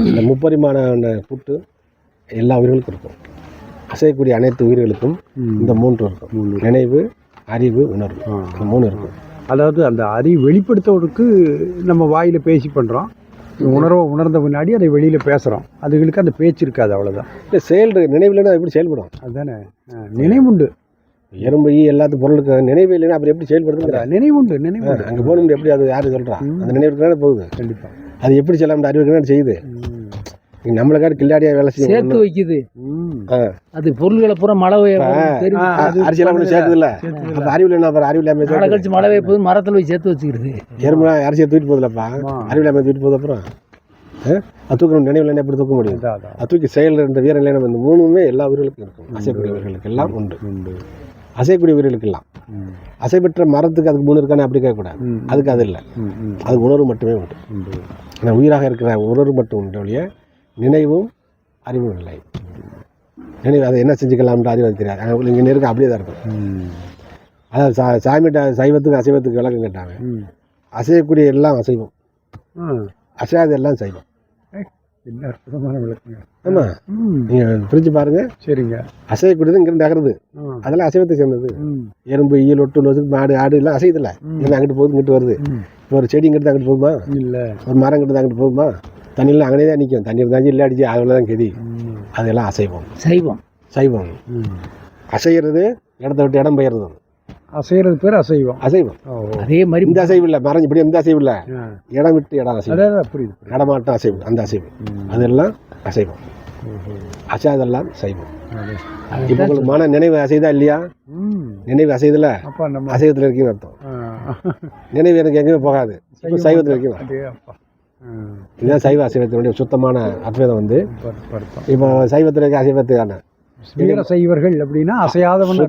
இந்த முப்பரிமாண கூட்டு எல்லா உயிர்களுக்கும் இருக்கும். அசையக்கூடிய அனைத்து உயிர்களுக்கும் இந்த 3 இருக்கும். நினைவு, அறிவு, உணர்வு, இந்த 3 இருக்கும். அதாவது அந்த அறிவு வெளிப்படுத்துவதற்கு நம்ம வாயில் பேசி பண்ணுறோம், உணர்வை உணர்ந்த பின்னாடி அதை வெளியில் பேசுகிறோம். அதுகளுக்கு அந்த பேச்சு இருக்காது, அவ்வளோதான். இல்லை செயல் நினைவுலன்னா எப்படி செயல்படும்? அதுதானே நினைவுண்டு. எறும்பு எல்லாத்து பொருளுக்கு நினைவு இல்லைன்னா அப்புறம் எப்படி செயல்படுதுங்கிற நினைவுண்டு. நினைவு அங்கே போகணும். எப்படி அது யார் சொல்கிறா? அந்த நினைவுக்கு போகுது. கண்டிப்பாக அது எப்படி செல்லாம அறிவுக்கு செய்யுது. நம்மளுக்காக கில்லாடியாக வேலை செய்ய சேர்த்து வைக்குது. அது பொருள்களை பூரா மழை அரிசியெல்லாம் கூட சேர்க்குது இல்லை. அப்போ அறிவில் என்ன? அப்புறம் அறிவில் மழை கழிச்சு மழை பெய்ய போது மரத்தில் போய் சேர்த்து வச்சுக்கிறது. எறும்புலாம் அரிசியை தூக்கிட்டு போகுதுலப்பா, அறிவில் தூக்கிட்டு போகுது. அப்புறம் அது தூக்கணும். நினைவில் என்ன எப்படி தூக்க முடியும்? அது தூக்கி செயல் இந்த வீரல் என்ன இந்த 3மே எல்லா உயிர்களுக்கும் இருக்கும். அசைக்கூடிய உயிர்களுக்கு எல்லாம் உண்டு. அசைக்கூடிய உயிர்களுக்கு எல்லாம் அசைபெற்ற மரத்துக்கு அதுக்கு 3 இருக்கானே அப்படி கேட்கக்கூடாது. அதுக்கு அது இல்லை. அது உணர்வு மட்டுமே உண்டு. ஏன்னா உயிராக இருக்கிற உணர்வு மட்டும் உண்டு ஒழிய நினைவும் அறிவும் இல்லை. நினைவு அதை என்ன செஞ்சுக்கலாம்ன்ற அறிவு அது தெரியாது. இங்கே இருக்க அப்படியே தான் இருக்கும். அதாவது சாமிகிட்ட சைவத்துக்கு அசைவத்துக்கு விளக்கம் கேட்டாங்க. அசையக்கூடிய எல்லாம் அசைவம், அசையாது எல்லாம் சைவம். என்ன அற்புதமான விளக்கங்க. ஆமாம், நீங்கள் பிரித்து பாருங்க. சரிங்க. அசையக்கூடியது இங்கிருந்து நகருது, அதெல்லாம் அசைவத்தை சேர்ந்தது. எறும்பு, ஈயல், ஒட்டு, லோசு, மாடு, ஆடு எல்லாம் அசையதில்ல. இங்கே அங்கிட்டு போகுது, இங்கிட்டு வருது. இப்போ ஒரு செடி இங்கிட்டு அங்கிட்டு போகுமா? இல்லை. ஒரு மரம் இங்கிட்டு அங்கிட்டு போகுமா? தண்ணியெல்லாம் அங்கனே தான் நிற்கும். தண்ணி இருந்தாச்சு இல்லை அடிச்சு அதில் தான் கெதி. அதெல்லாம் அசைவம். சைவம். அசைகிறது இடத்த விட்டு இடம் பெயர்றது. அசைகிறது பேர் அசைவம். அதே மாதிரி இந்த அசைவு இல்லை, மறைஞ்சு இப்படி இந்த அசைவு இல்லை, இடம் விட்டு இடம் அசைவு. புரியுது. இடமாட்டம் அசைவு, அந்த அசைவு அதெல்லாம் அசைவம். அசைதெல்லாம் சைவம். இப்போ உங்களுக்கு மன நினைவு அசைதா இல்லையா? நினைவு அசைதுல அசைவத்தில் இருக்கீங்கன்னு அர்த்தம். நினைவு எனக்கு எங்கேயுமே போகாது, சைவத்தில் இருக்கீங்க. இதுதான் சைவ அசைவத்தினுடைய சுத்தமான அத்வைதம். வந்து இப்போ சைவத்தில் இருக்க அசைவத்துக்கான சைவர்கள் அப்படின்னா அசையாதவன்.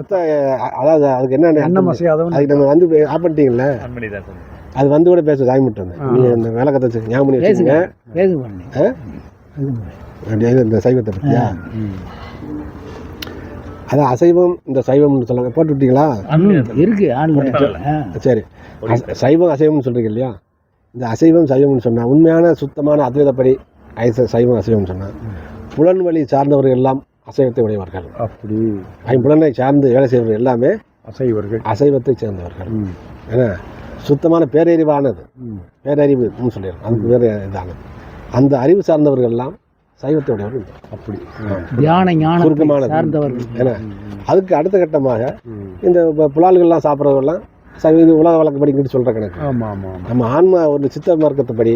அதாவது அதுக்கு என்ன அசையாதவன், அதுக்கு நம்ம வந்து ஆஃப் பண்ணிட்டீங்கல்ல, அது வந்து கூட பேச சாமி மட்டும் நீங்கள் இந்த விளக்கத்தை ஞாபகம் பண்ணி வச்சுக்கோங்க. இந்த சைவத்தை பற்றியா? அதான் அசைவம் இந்த சைவம்னு சொல்லுங்க, போட்டு விட்டீங்களா? இருக்கு. சரி, சைவம் அசைவம்னு சொல்கிறீங்க இல்லையா? இந்த அசைவம் சைவம்னு சொன்னால் உண்மையான சுத்தமான அத்வைதப்படி சைவம் அசைவம்னு சொன்னால் புலன் வழி சார்ந்தவர்கள் எல்லாம் அசைவத்தை உடையவர்கள். அப்படி ஐம்புலனை சார்ந்து வேலை செய்வர்கள் எல்லாமே அசைவத்தை சேர்ந்தவர்கள். ஏன்னா சுத்தமான பேரறிவானது, பேரறிவு சொல்லிடுறோம், அதுக்கு வேறு இதானது. அந்த அறிவு சார்ந்தவர்கள் எல்லாம் சைவத்தை உடையவர்கள். அப்படி சுருக்கமானது. ஏன்னா அதுக்கு அடுத்த கட்டமாக இந்த புலால்கள்லாம் சாப்பிட்றவர்கள்லாம் இது உலக வழக்கப்படிக்கிட்டு சொல்கிற கணக்கு. நம்ம ஆன்மா ஒரு சித்த மார்க்கத்தைப்படி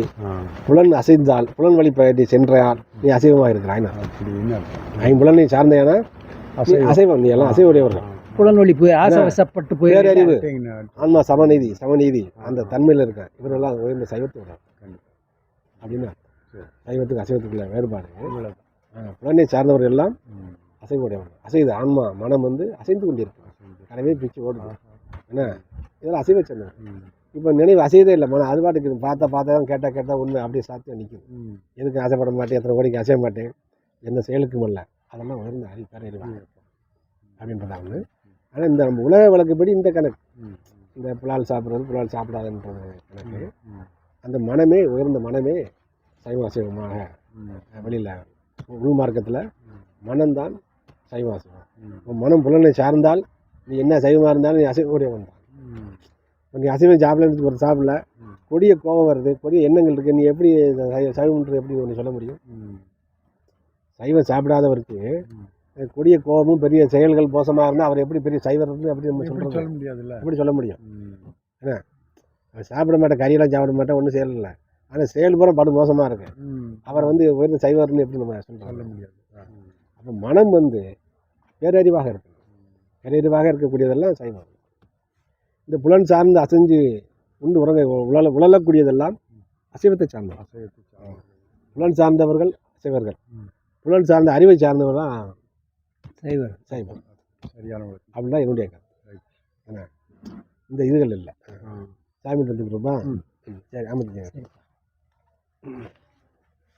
புலன் அசைந்தால், புலன் வழிபடி சென்றால் நீ அசைவமாக இருக்கிறாய். ஐம்புலனை சார்ந்தேனா அசைவம், நீ எல்லாம் அசைவ உடையவர்கள். புலன் வழி போய் ஆசைப்பட்டு போய் பேரறிவு, ஆன்மா சமநீதி அந்த தன்மையில் இருக்க இவரெல்லாம் உயர்ந்த சைவத்தை உடையவர் அப்படின்னா சைவத்துக்கு அசைவத்துக்குள்ள வேறுபாடு. புலனை சார்ந்தவர்கள் எல்லாம் அசைவ உடையவர்கள். அசைது ஆன்மா மனம் வந்து அசைந்து கொண்டிருக்கு, கடவே பிச்சு ஓடுது. என்ன இதெல்லாம் அசைவ சேர்ந்தவர். இப்போ நினைவு அசையதே இல்லை, மனம் அது பாட்டுக்கு பார்த்தா தான் கேட்டால் உண்மை அப்படியே சாத்தியம் நிற்குது. எதுக்கு ஆசைப்பட மாட்டேன், எத்தனை கோடிக்கு அசைய மாட்டேன், எந்த செயலுக்கும் இல்லை, அதெல்லாம் உயர்ந்த பேரறிவாக இருக்கும் அப்படின்றதா ஒன்று. ஆனால் இந்த நம்ம உலக வழக்குப்படி இந்த கணக்கு, இந்த புலால் சாப்பிட்றது புலால் சாப்பிடாதுன்றது கணக்கு, அந்த மனமே உயர்ந்த மனமே சைவ அசைவமாக வெளியில் உள் மார்க்கத்தில் மனம்தான் சைவ அசைவம். மனம் புலனை சார்ந்தால் நீ என்ன சைவமாக இருந்தாலும் நீ அசைவக்கூடிய வந்தான். நீ அசைவம் சாப்பிடலன்னு ஒரு சாப்பிடல, கொடிய கோபம் வருது, கொடிய எண்ணங்கள் இருக்குது, நீ எப்படி சைவம்ன்றது எப்படி ஒன்று சொல்ல முடியும்? சைவம் சாப்பிடாதவருக்கு கொடிய கோபமும் பெரிய செயல்கள் மோசமாக இருந்தால் அவர் எப்படி பெரிய சைவர்னு எப்படி நம்ம சொல்ல முடியாதுல்ல? எப்படி சொல்ல முடியும்? ஏன்னா சாப்பிட மாட்டேன், கறியெல்லாம் சாப்பிட மாட்டேன், ஒன்றும் செயல். ஆனால் செயல்புறம் படு மோசமாக இருக்கு, அவர் வந்து உயர்ந்த சைவர்னு எப்படி நம்ம சொல்ல முடியாது? அப்போ மனம் வந்து பேரறிவாக இருக்கு, பேரறிவாக இருக்கக்கூடியதெல்லாம் சைவம். இந்த புலன் சார்ந்து அசைஞ்சு உண்டு உறங்க உழலக்கூடியதெல்லாம் அசைவத்தை சார்ந்தவர். புலன் சார்ந்தவர்கள் அசைவர்கள், புலன் சார்ந்த அறிவை சார்ந்தவர்கள் சைவம். சரியானவர் அப்படின்னா என்னுடைய கருத்து. ஏன்னா இந்த இதுகள் இல்லை. சாமி எடுத்துக்கிறோமா? சரி, அமைதிங்க.